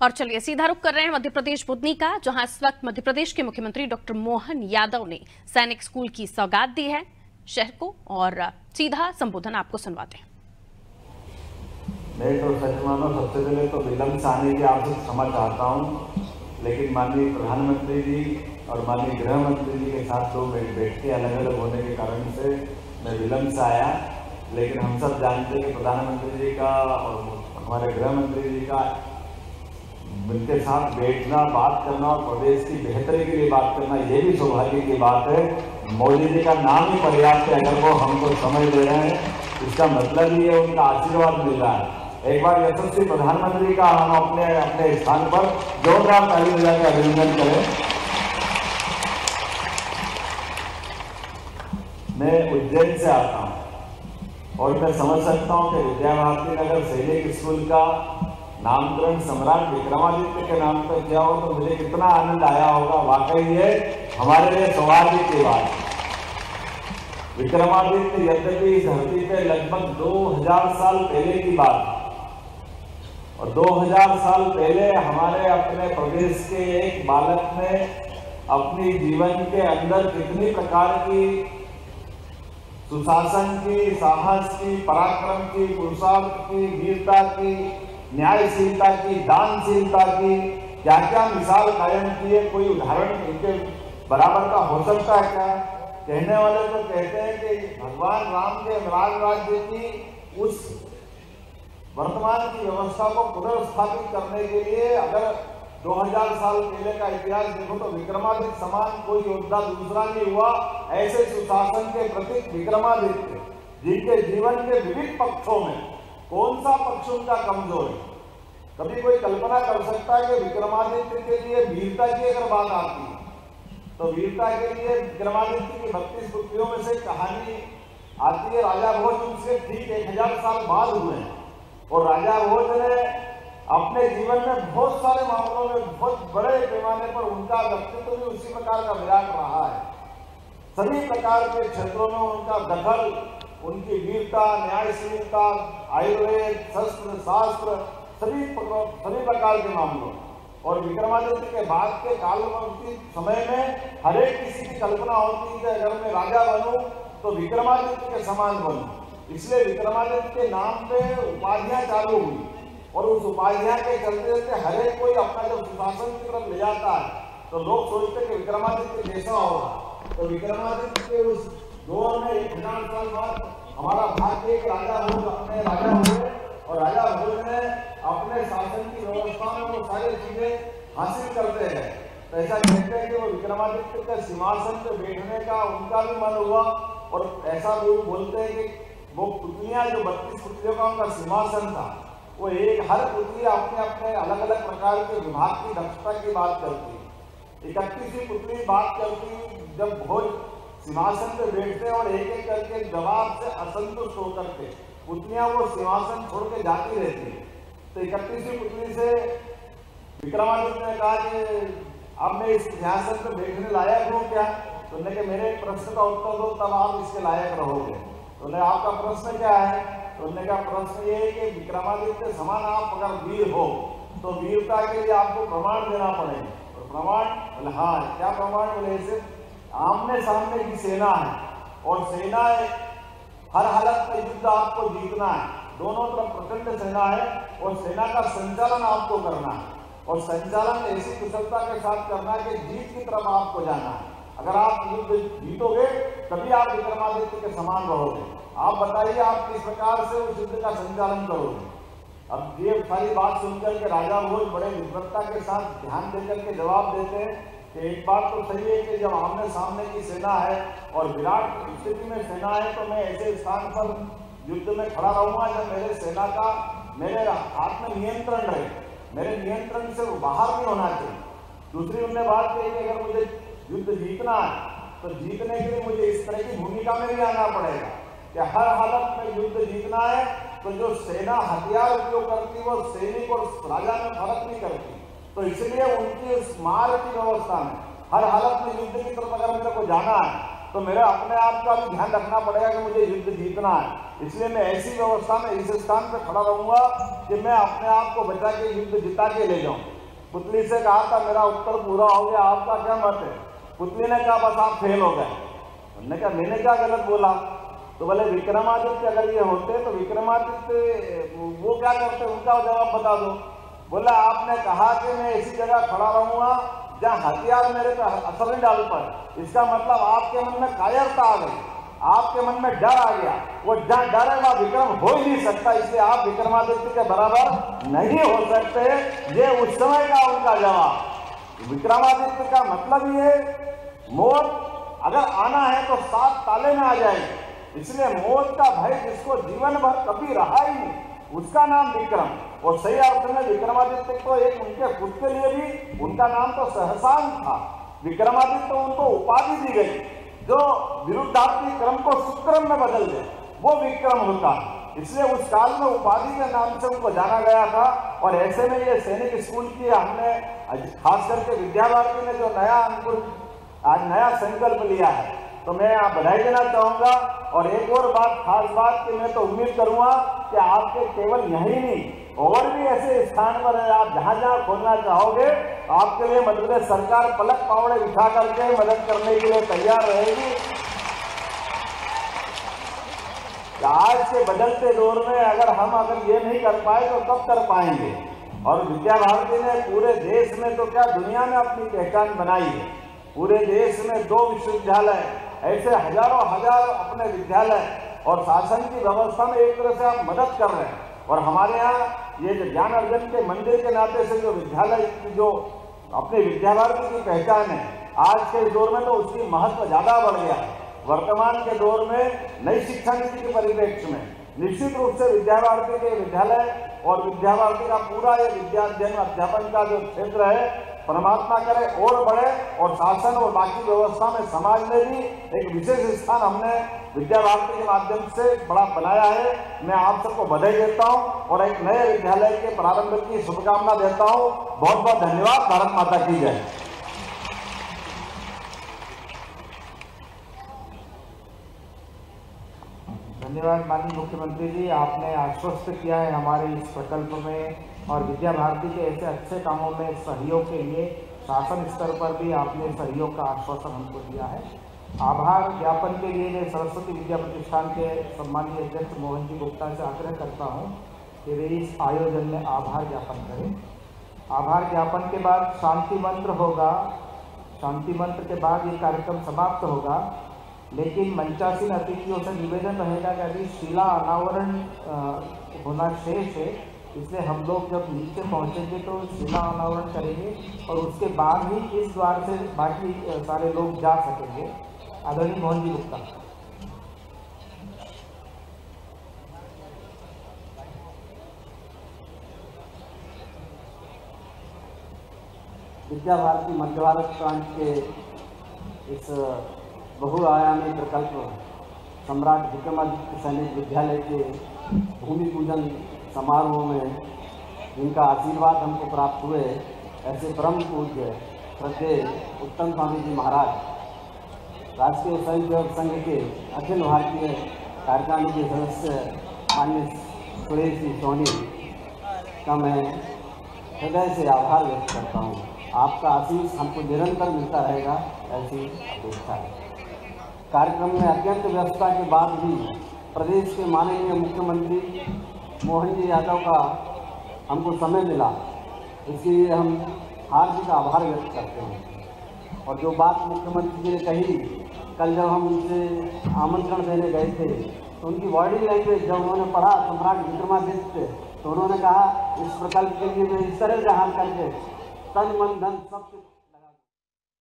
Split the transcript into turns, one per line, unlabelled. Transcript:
और चलिए सीधा रुख कर रहे हैं मध्य प्रदेश बुदनी का, जहां इस वक्त मध्य प्रदेश के मुख्यमंत्री डॉक्टर मोहन यादव ने सैनिक स्कूल की सौगात दी है शहर को, और सीधा संबोधन आपको सुनवाते हैं।
मैं तो सच मानो सबसे पहले तो विलंब से आने की आपसे क्षमा चाहता हूं, लेकिन माननीय प्रधानमंत्री जी और माननीय गृह मंत्री जी के साथ दो बैठकें अलग अलग होने के कारण से मैं विलंब से आया। लेकिन हम सब जानते हैं कि प्रधानमंत्री जी का और हमारे गृह मंत्री जी का उनके साथ बैठना, बात करना और प्रदेश की बेहतरी के लिए बात करना, ये भी सौभाग्य की बात है। मोदी जी का नाम ही पर्याप्त है। अगर वो हमको समय दे रहे हैं, इसका मतलब ही है उनका आशीर्वाद मिल रहा है। एक बार यशस्वी प्रधानमंत्री का हम अपने स्थान पर जोरदार ताली बजा के अभिनंदन करें। मैं उज्जैन से आता हूं और मैं समझ सकता हूं कि विद्या भारती नगर सैनिक स्कूल का नामकरण सम्राट विक्रमादित्य के नाम पर किया हो तो मुझे कितना आनंद आया होगा। वाकई ये हमारे लिए सौभाग्य की बात है। विक्रमादित्य यद्यपि इस धरती पे लगभग 2000 साल पहले की बात है, और 2000 साल पहले हमारे अपने प्रदेश के एक बालक ने अपनी जीवन के अंदर कितनी प्रकार की सुशासन की, साहस की, पराक्रम की, पुरुषार्थ की, वीरता की, न्यायशीलता की, दानशीलता की, क्या क्या मिसाल कायम की है। कोई उदाहरण इनके बराबर का हो सकता है क्या? कहने वाले तो कहते हैं कि भगवान राम के राज राज्य की उस वर्तमान की व्यवस्था को पुनर्स्थापित करने के लिए अगर 2000 साल पहले का इतिहास देखो तो विक्रमादित्य समान कोई योद्धा दूसरा नहीं हुआ। ऐसे सुशासन के प्रतीक विक्रमादित्य, जिनके जीवन के विविध पक्षों में कौन सा पक्ष उनका कमजोर है? कभी कोई कल्पना कर सकता है कि विक्रमादित्य के लिए वीरता की अगर बात आती है तो वीरता के लिए विक्रमादित्य की 32 पुत्रियों में से कहानी आती है। राजा भोज उनसे ठीक 1000 साल बाद हुए हैं, और राजा भोज ने अपने जीवन में बहुत सारे मामलों में बहुत बड़े पैमाने पर उनका व्यक्तित्व भी उसी प्रकार का विराट रहा है। सभी प्रकार के क्षेत्रों में उनका दखल, उनकी वीरता, न्यायशीलता, आयुर्वेद, शस्त्र शास्त्र, सभी प्रकार के मामलों। और विक्रमादित्य के बाद के कालवर्ती समय में हर एक किसी की कल्पना होती है कि अगर मैं राजा बनूं तो विक्रमादित्य के समान बनूं। इसलिए विक्रमादित्य के नाम पे उपाधियां चालू हुई, और उस उपाधियां के चलते चलते हर एक कोई अपना जब सुशासन की तरफ ले जाता है तो लोग सोचते हैं कि विक्रमादित्य जैसा होगा। तो विक्रमादित्य के उस दौर में 1000 साल बाद हमारा भाग्य एक राजा भोज अपने राजा हुए, और राजा भोज ने अपने शासन की व्यवस्था में वो सारी चीजें हासिल करते हैं। तो ऐसा कहते हैं कि वो विक्रमादित्य के सिंहासन पे बैठने का उनका भी मन हुआ, और ऐसा लोग बोलते हैं कि वो पुतलियां जो 32 पुतलियों का उनका सिंहासन था, वो एक हर पुतली अपने अपने अलग अलग प्रकार के विभाग की दक्षता की बात करती है। 31वीं पुतली बात करती जब भोज सिंहासन पे बैठते और एक एक करके जवाब से असंतुष्ट होकर के पुतलियां वो सिंहासन छोड़ के जाती रहती है। तो 31वीं पुतली से विक्रमादित्य ने कहा कि अब मैं इस सिंहासन पे बैठने लायक हूँ क्या? तो उन्होंने कहा मेरे प्रश्न का उत्तर दो तब आप इसके लायक रहोगे। तो उन्हें आपका प्रश्न क्या है? तो उन्होंने कहा प्रश्न ये है कि विक्रमादित्य समान आप अगर वीर हो तो वीरता के लिए आपको प्रमाण देना पड़ेगा। तो प्रमाण? बोले हाँ। क्या प्रमाण? बोले ऐसे आमने सामने की सेना है, और सेना हर हालत में युद्ध आपको जीतना है। दोनों तरफ प्रचंड सेना है, और सेना का संचालन आपको करना है, और संचालन ऐसी कुशलता के साथ करना है कि जीत की तरफ आपको जाना है। अगर आप युद्ध जीतोगे तभी आप विक्रमादित्य के समान रहोगे। आप बताइए आप किस प्रकार से उस युद्ध का संचालन करोगे? अब ये सारी बात सुनकर के राजा भोज बड़े विद्वत्ता के साथ ध्यान देकर के जवाब देते हैं कि एक बात तो सही है कि जब आमने सामने की सेना है और विराट स्थिति में सेना है तो मैं ऐसे स्थान पर युद्ध में खड़ा रहूंगा जब मेरे सेना का मेरे हाथ में नियंत्रण रहे, मेरे नियंत्रण से बाहर नहीं होना चाहिए। दूसरी उन्होंने बात कही कि अगर मुझे युद्ध जीतना है तो जीतने के लिए मुझे इस तरह की भूमिका में भी आना पड़ेगा कि हर हालत में युद्ध जीतना है तो जो सेना हथियार उपयोग करती वो सैनिक और राजा में फर्क नहीं करती। तो इसलिए उनकी उस मार्ग की व्यवस्था में हर हालत में युद्ध की तरफ अगर मेरे को जाना है तो मेरे अपने आप का भी ध्यान रखना पड़ेगा कि मुझे युद्ध जीतना है। इसलिए मैं ऐसी व्यवस्था में इस स्थान पर खड़ा रहूंगा कि मैं अपने आप को बचा के युद्ध जिता के ले जाऊं। पुतली से कहा था मेरा उत्तर पूरा हो गया, आपका क्या मत है? पुतली ने कहा बस आप फेल हो गए। उन्होंने कहा मैंने क्या गलत बोला? तो बोले विक्रमादित्य अगर ये होते तो विक्रमादित्य वो क्या करते, उनका जवाब बता दो। बोला आपने कहा कि मैं ऐसी जगह खड़ा रहूंगा जहाँ हथियार मेरे पे असर नहीं डाल पाए। इसका मतलब आपके मन में कायरता आ गई, आपके मन में डर आ गया। वो जहाँ डर है वहाँ विक्रम हो ही नहीं सकता, इसलिए आप विक्रमादित्य के बराबर नहीं हो सकते। ये उस समय का उनका जवाब। विक्रमादित्य का मतलब ये मौत अगर आना है तो 7 ताले में आ जाएगी। इसलिए मौत का भय जिसको जीवन भर कभी रहा ही नहीं, उसका नाम विक्रम। और सही अर्थ में विक्रमादित्य तो एक उनके खुद के लिए भी उनका नाम तो सहसान था। विक्रमादित्य तो उनको उपाधि दी गई जो विरुद्धार्थी क्रम को सुक्रम में बदल दे, वो विक्रम होता। इसलिए उस काल में उपाधि के नाम से उनको जाना गया था। और ऐसे में ये सैनिक स्कूल की हमने खास करके विद्या भारती ने जो नया अंकुर आज नया संकल्प लिया है, तो मैं आप बधाई देना चाहूँगा। और एक और बात, खास बात कि मैं तो उम्मीद करूँगा कि आपके केवल यही नहीं और भी ऐसे स्थान पर आप जहाँ जहाँ खोलना चाहोगे, आपके लिए मध्य प्रदेश सरकार पलक पावड़े बिछा करके मदद करने के लिए तैयार रहेगी। आज के बदलते दौर में अगर ये नहीं कर पाए तो कब कर पाएंगे? और विद्या भारती ने पूरे देश में तो क्या दुनिया में अपनी पहचान बनाई है। पूरे देश में 2 विश्वविद्यालय, ऐसे हजारों अपने विद्यालय और शासन की व्यवस्था में एक तरह से आप मदद कर रहे हैं। और हमारे यहाँ ये जो ज्ञान अर्जन के मंदिर के नाते से जो विद्यालय की जो अपनी विद्या भारती की पहचान है, आज के दौर में तो उसकी महत्व ज़्यादा बढ़ गया है। वर्तमान के दौर में नई शिक्षा नीति के परिप्रेक्ष्य में निश्चित रूप से विद्या भारती के विद्यालय और विद्या भारती का पूरा ये विद्या अध्ययन अध्यापन का जो क्षेत्र है, परमात्मा करे और बढ़े। और शासन और बाकी व्यवस्था में समाज में भी एक विशेष स्थान हमने विद्या भारती के माध्यम से बड़ा बनाया है। मैं आप सबको बधाई देता हूं और एक नए विद्यालय के प्रारंभ की शुभकामना देता हूं। बहुत बहुत धन्यवाद। भारत माता की जय।
धन्यवाद माननीय मुख्यमंत्री जी, आपने आश्वस्त किया है हमारे इस प्रकल्प में और विद्या भारती के ऐसे अच्छे कामों में सहयोग के लिए शासन स्तर पर भी आपने सहयोग का आश्वासन हमको दिया है। आभार ज्ञापन के लिए मैं सरस्वती विद्या प्रतिष्ठान के सम्मानीय अध्यक्ष मोहन जी गुप्ता से आग्रह करता हूं कि वे इस आयोजन में आभार ज्ञापन करें। आभार ज्ञापन के बाद शांति मंत्र होगा। शांति मंत्र के बाद ये कार्यक्रम समाप्त होगा, लेकिन मंचासीन अतिथियों से निवेदन रहेगा कि अभी शिला अनावरण होना शेष है, इसलिए हम लोग जब नीचे पहुंचेंगे तो शिला अनावरण करेंगे और उसके बाद ही इस द्वार से बाकी सारे लोग जा सकेंगे। आदरणीय मोहन जी गुप्ता।
विद्या भारती मध्य भारत प्रांत के इस बहुआयामी प्रकल्प सम्राट विक्रमादित्य सैनिक विद्यालय के भूमि पूजन समारोह में जिनका आशीर्वाद हमको प्राप्त हुए, ऐसे परम पूज्य श्रद्धेय उत्तम स्वामी जी महाराज, राष्ट्रीय स्वयं सेवक संघ के अखिल भारतीय कार्यकारिणी के सदस्य माननीय सुरेश जी सोनी का मैं हृदय से आभार व्यक्त करता हूँ। आपका आशीष हमको निरंतर मिलता रहेगा, ऐसी अपेक्षा है। कार्यक्रम में अत्यंत व्यस्तता के बाद भी प्रदेश के माननीय मुख्यमंत्री मोहन जी यादव का हमको समय मिला, इसके लिए हम हार्दिक आभार व्यक्त करते हैं। और जो बात मुख्यमंत्री जी ने कही, कल जब हम उनसे आमंत्रण देने गए थे तो उनकी बॉडी लैंग्वेज जब उन्होंने पढ़ा सम्राट विक्रमादित्य, तो उन्होंने कहा इस प्रकल्प के लिए मैं इस तरह से हाल करके तन मन धन सब